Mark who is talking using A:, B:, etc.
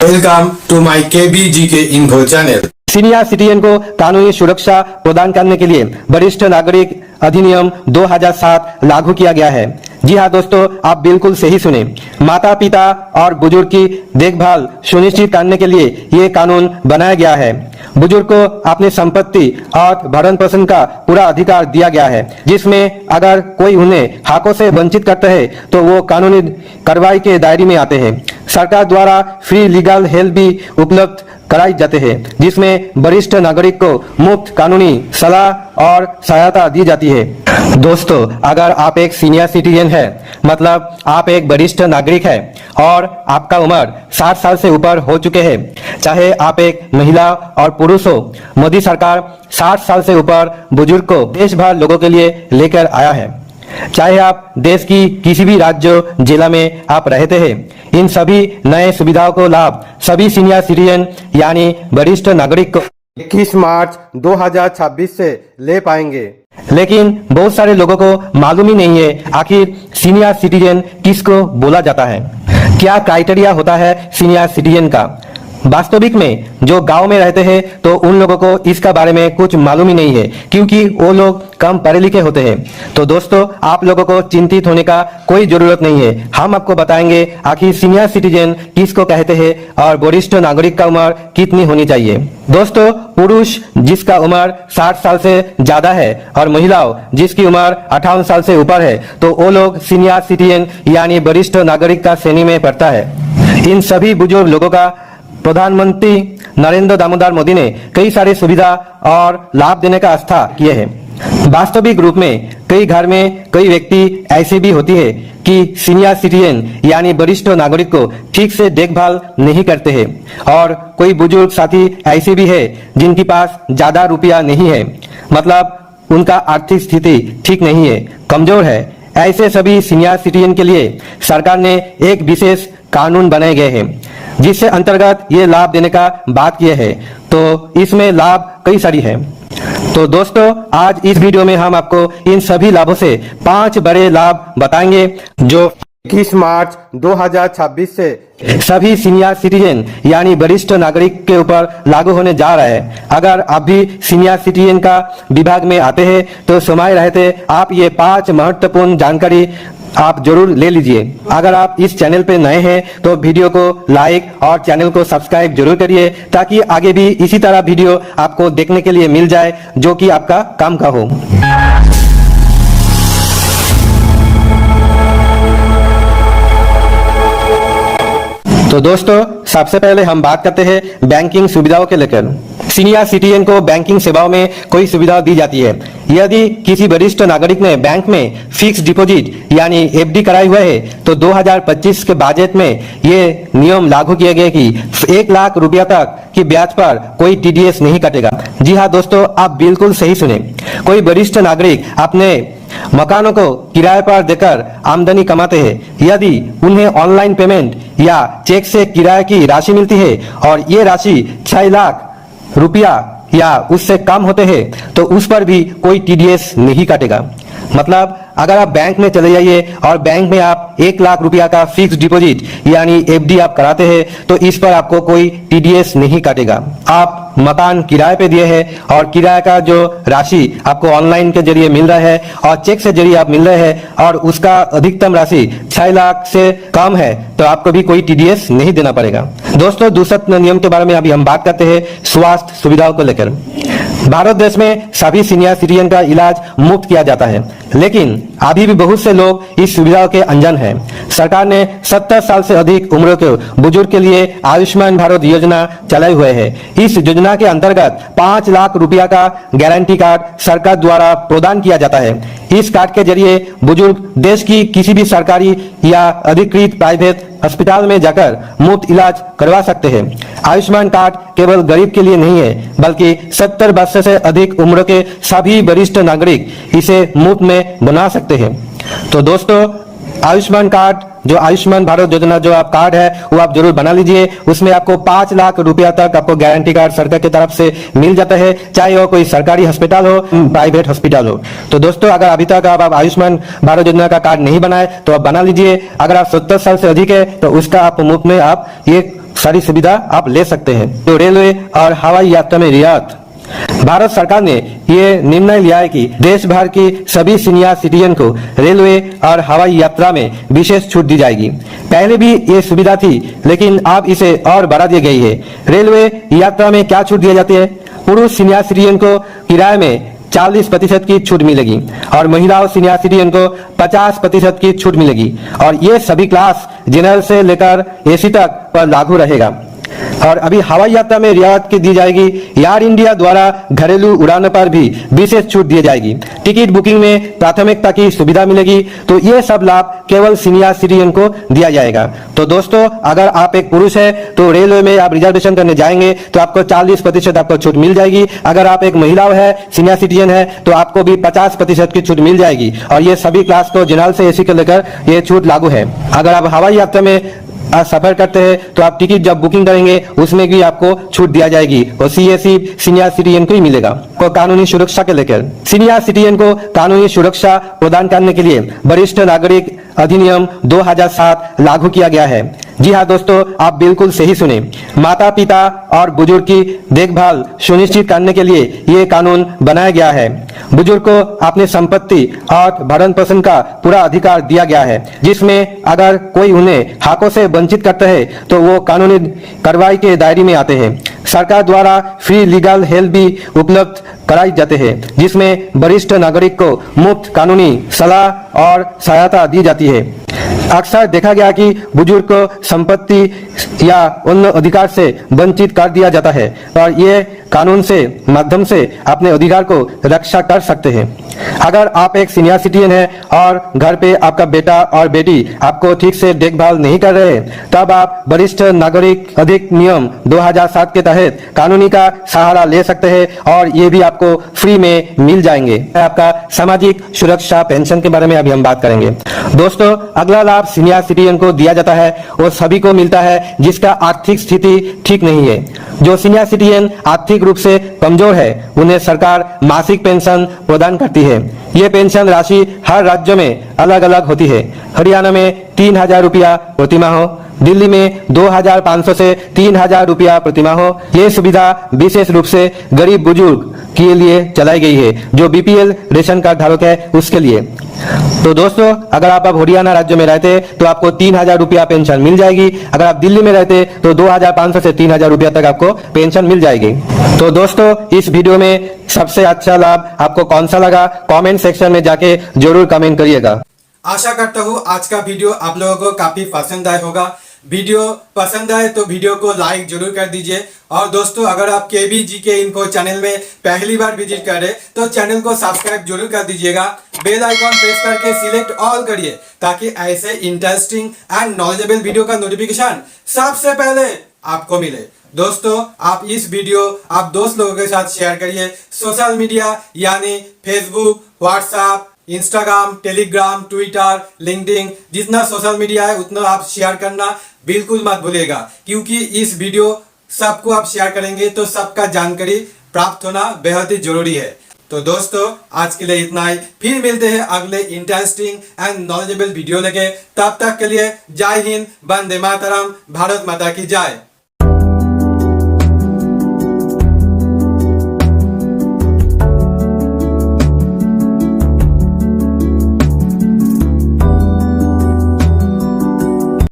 A: Welcome to my KBGK info channel.
B: Senior citizen को कानूनी सुरक्षा प्रदान करने के लिए वरिष्ठ नागरिक अधिनियम 2007 लागू किया गया है। जी हाँ दोस्तों, आप बिल्कुल सही सुने। माता पिता और बुजुर्ग की देखभाल सुनिश्चित करने के लिए ये कानून बनाया गया है। बुजुर्ग को अपनी संपत्ति और भरण पोषण का पूरा अधिकार दिया गया है, जिसमें अगर कोई उन्हें हकों से वंचित करता है तो वो कानूनी कार्रवाई के दायरे में आते हैं। सरकार द्वारा फ्री लीगल हेल्प भी उपलब्ध कराई जाते हैं, जिसमें वरिष्ठ नागरिक को मुफ्त कानूनी सलाह और सहायता दी जाती है। दोस्तों, अगर आप एक सीनियर सिटीजन है, मतलब आप एक वरिष्ठ नागरिक है और आपका उम्र 60 साल से ऊपर हो चुके हैं, चाहे आप एक महिला और पुरुष हो, मोदी सरकार 60 साल से ऊपर बुजुर्ग को देश भर लोगों के लिए लेकर आया है। चाहे आप देश की किसी भी राज्य जिला में आप रहते हैं, इन सभी नए सुविधाओं को लाभ सभी सीनियर सिटीजन यानी वरिष्ठ नागरिक को 21 मार्च 2026 से ले पाएंगे। लेकिन बहुत सारे लोगों को मालूम ही नहीं है आखिर सीनियर सिटीजन किसको बोला जाता है, क्या क्राइटेरिया होता है सीनियर सिटीजन का। वास्तविक में जो गांव में रहते हैं तो उन लोगों को इसका बारे में कुछ मालूम ही नहीं है, क्योंकि वो लोग कम पढ़े लिखे होते हैं। तो दोस्तों, आप लोगों को चिंतित होने का कोई जरूरत नहीं है। हम आपको बताएंगे आखिर सीनियर सिटीजन किसको कहते हैं और वरिष्ठ नागरिक का उम्र कितनी होनी चाहिए। दोस्तों, पुरुष जिसका उम्र 60 साल से ज्यादा है और महिलाओं जिसकी उम्र 58 साल से ऊपर है, तो वो लोग सीनियर सिटीजन यानी वरिष्ठ नागरिक का श्रेणी में पड़ता है। इन सभी बुजुर्ग लोगों का प्रधानमंत्री नरेंद्र दामोदर मोदी ने कई सारी सुविधा और लाभ देने का आस्था किए हैं। वास्तविक रूप में कई घर में कई व्यक्ति ऐसे भी होती है कि सीनियर सिटीजन यानी वरिष्ठ नागरिक को ठीक से देखभाल नहीं करते हैं, और कोई बुजुर्ग साथी ऐसे भी है जिनके पास ज्यादा रुपया नहीं है, मतलब उनका आर्थिक स्थिति ठीक नहीं है, कमजोर है। ऐसे सभी सीनियर सिटीजन के लिए सरकार ने एक विशेष कानून बनाए गए हैं, जिससे अंतर्गत ये लाभ देने का बात किया है। तो इसमें लाभ कई सारी है। तो दोस्तों, आज इस वीडियो में हम आपको इन सभी लाभों से 5 बड़े लाभ बताएंगे जो 21 मार्च 2026 से सभी सीनियर सिटीजन यानी वरिष्ठ नागरिक के ऊपर लागू होने जा रहा है। अगर आप भी सीनियर सिटीजन का विभाग में आते हैं तो समय रहते आप ये 5 महत्वपूर्ण जानकारी आप जरूर ले लीजिए। अगर आप इस चैनल पे नए हैं तो वीडियो को लाइक और चैनल को सब्सक्राइब जरूर करिए, ताकि आगे भी इसी तरह वीडियो आपको देखने के लिए मिल जाए जो कि आपका काम का हो। तो दोस्तों, सबसे पहले हम बात करते हैं बैंकिंग सुविधाओं के लेकर। सीनियर सिटीजन को बैंकिंग सेवाओं में कोई सुविधा दी जाती है। यदि किसी वरिष्ठ नागरिक ने बैंक में फिक्स डिपॉजिट यानी एफडी कराई हुआ है तो 2025 के बजट में ये नियम लागू किए गए कि 1 लाख रुपया तक की ब्याज पर कोई टीडीएस नहीं कटेगा। जी हाँ दोस्तों, आप बिल्कुल सही सुने। कोई वरिष्ठ नागरिक अपने मकानों को किराए पर देकर आमदनी कमाते हैं, यदि उन्हें ऑनलाइन पेमेंट या चेक से किराए की राशि मिलती है और ये राशि 6 लाख रुपया या उससे कम होते हैं तो उस पर भी कोई टीडीएस नहीं काटेगा। मतलब अगर आप बैंक में चले जाइए और बैंक में आप 1 लाख रुपया का फिक्स डिपॉजिट यानी एफडी आप कराते हैं तो इस पर आपको कोई टीडीएस नहीं काटेगा। आप मकान किराए पे दिए हैं और किराए का जो राशि आपको ऑनलाइन के जरिए मिल रहा है और चेक से जरिए आप मिल रहे हैं और उसका अधिकतम राशि 6 लाख से कम है तो आपको भी कोई टीडीएस नहीं देना पड़ेगा। दोस्तों, दूसरे नियम के बारे में अभी हम बात करते हैं स्वास्थ्य सुविधाओं को लेकर। भारत देश में सभी सीनियर सिटीजन का इलाज मुफ्त किया जाता है, लेकिन अभी भी बहुत से लोग इस सुविधाओं के अनजान हैं। सरकार ने 70 साल से अधिक उम्र के बुजुर्ग के लिए आयुष्मान भारत योजना चलाई हुई है। इस योजना के अंतर्गत 5 लाख रुपया का गारंटी कार्ड सरकार द्वारा प्रदान किया जाता है। इस कार्ड के जरिए बुजुर्ग देश की किसी भी सरकारी या अधिकृत प्राइवेट अस्पताल में जाकर मुफ्त इलाज करवा सकते हैं। आयुष्मान कार्ड केवल गरीब के लिए नहीं है, बल्कि 70 वर्ष से अधिक उम्र के सभी वरिष्ठ नागरिक इसे मुफ्त में बना सकते हैं। तो दोस्तों, आयुष्मान कार्ड जो आयुष्मान भारत योजना जो आप कार्ड है वो आप जरूर बना लीजिए। उसमें आपको 5 लाख रुपया तक आपको गारंटी कार्ड सरकार की तरफ से मिल जाता है, चाहे वो कोई सरकारी अस्पताल हो प्राइवेट अस्पताल हो। तो दोस्तों, अगर अभी तक आप आयुष्मान भारत योजना का कार्ड नहीं बनाए तो आप बना लीजिए। अगर आप 70 साल से अधिक है तो उसका आप मुफ्त में आप ये सारी सुविधा आप ले सकते हैं। तो रेलवे और हवाई यात्रा में रियायत। भारत सरकार ने ये निर्णय लिया है कि देश भर की सभी सीनियर सिटीजन को रेलवे और हवाई यात्रा में विशेष छूट दी जाएगी। पहले भी ये सुविधा थी, लेकिन अब इसे और बढ़ा दी गई है। रेलवे यात्रा में क्या छूट दी जाती है? पुरुष सीनियर सिटीजन को किराए में 40% की छूट मिलेगी और महिलाओं सीनियर सिटीजन को 50% की छूट मिलेगी और ये सभी क्लास जनरल से लेकर एसी तक पर लागू रहेगा। और अभी हवाई यात्रा में रियायत की दी जाएगी। एयर इंडिया द्वारा घरेलू उड़ानों पर भी विशेष छूट दी जाएगी। टिकट बुकिंग में प्राथमिकता की सुविधा मिलेगी। तो ये सब लाभ केवल सीनियर सिटीजन को दिया जाएगा। तो दोस्तों, अगर आप एक पुरुष है तो रेलवे में आप रिजर्वेशन करने जाएंगे तो आपको 40% आपको छूट मिल जाएगी। अगर आप एक महिला है, सीनियर सिटीजन है, तो आपको भी 50% की छूट मिल जाएगी और ये सभी क्लास को जनरल से एसी को लेकर ये छूट लागू है। अगर आप हवाई यात्रा में सफर करते हैं तो आप टिकट जब बुकिंग करेंगे उसमें भी आपको छूट दिया जाएगी और सीएसी सीनियर सिटीजन को ही मिलेगा। को कानूनी सुरक्षा के लेकर सीनियर सिटीजन को कानूनी सुरक्षा प्रदान करने के लिए वरिष्ठ नागरिक अधिनियम 2007 लागू किया गया है। जी हाँ दोस्तों, आप बिल्कुल सही सुने। माता पिता और बुजुर्ग की देखभाल सुनिश्चित करने के लिए ये कानून बनाया गया है। बुजुर्ग को अपनी संपत्ति और भरण पोषण का पूरा अधिकार दिया गया है, जिसमें अगर कोई उन्हें हकों से वंचित करता है तो वो कानूनी कार्रवाई के दायरे में आते हैं। सरकार द्वारा फ्री लीगल हेल्प भी उपलब्ध कराई जाते हैं, जिसमें वरिष्ठ नागरिक को मुफ्त कानूनी सलाह और सहायता दी जाती है। अक्सर देखा गया कि बुजुर्ग को संपत्ति या अन्य अधिकार से वंचित कर दिया जाता है और ये कानून से माध्यम से अपने अधिकार को रक्षा कर सकते हैं। अगर आप एक सीनियर सिटीजन है और घर पे आपका बेटा और बेटी आपको ठीक से देखभाल नहीं कर रहे, तब आप वरिष्ठ नागरिक अधिनियम 2007 के तहत कानूनी का सहारा ले सकते हैं और ये भी आपको फ्री में मिल जाएंगे। आपका सामाजिक सुरक्षा पेंशन के बारे में अभी हम बात करेंगे। दोस्तों, अगला लाभ सीनियर सिटीजन को दिया जाता है वो सभी को मिलता है जिसका आर्थिक स्थिति ठीक नहीं है। जो सीनियर सिटीजन आर्थिक रूप से कमजोर है उन्हें सरकार मासिक पेंशन प्रदान करती है। ये पेंशन राशि हर राज्य में अलग अलग होती है। हरियाणा में 3000 रुपया प्रतिमाह, दिल्ली में 2500 से 3000 रुपया प्रतिमाह। ये सुविधा विशेष रूप से गरीब बुजुर्ग के लिए चलाई गई है जो बीपीएल रेशन कार्ड धारक है उसके लिए। तो दोस्तों, अगर आप हरियाणा राज्य में रहते तो आपको 3000 रुपया पेंशन मिल जाएगी। अगर आप दिल्ली में रहते तो 2500 से 3000 रुपया तक आपको पेंशन मिल जाएगी। तो दोस्तों, इस वीडियो में सबसे अच्छा लाभ आपको कौन सा लगा कमेंट सेक्शन में जाके जरूर कमेंट करिएगा।
A: आशा करता हूँ आज का वीडियो आप लोगों को काफी पसंद आया होगा। वीडियो पसंद आए तो वीडियो को लाइक जरूर कर दीजिए और दोस्तों, अगर आप केबीजी के इन्फो चैनल में पहली बार विजिट करें तो चैनल को सब्सक्राइब जरूर कर दीजिएगा। बेल आइकॉन प्रेस करके सिलेक्ट ऑल करिए ताकि ऐसे इंटरेस्टिंग एंड नॉलेजेबल वीडियो का नोटिफिकेशन सबसे पहले आपको मिले। दोस्तों, आप इस वीडियो आप दोस्त लोगों के साथ शेयर करिए। सोशल मीडिया यानी Facebook, WhatsApp, Instagram, Telegram, Twitter, LinkedIn, जितना सोशल मीडिया है उतना आप शेयर करना बिल्कुल मत भूलिएगा, क्योंकि इस वीडियो सबको आप शेयर करेंगे तो सबका जानकारी प्राप्त होना बेहद ही जरूरी है। तो दोस्तों, आज के लिए इतना ही। फिर मिलते हैं अगले इंटरेस्टिंग एंड नॉलेजेबल वीडियो लेके। तब तक के लिए जय हिंद, वंदे मातरम, भारत माता की जय।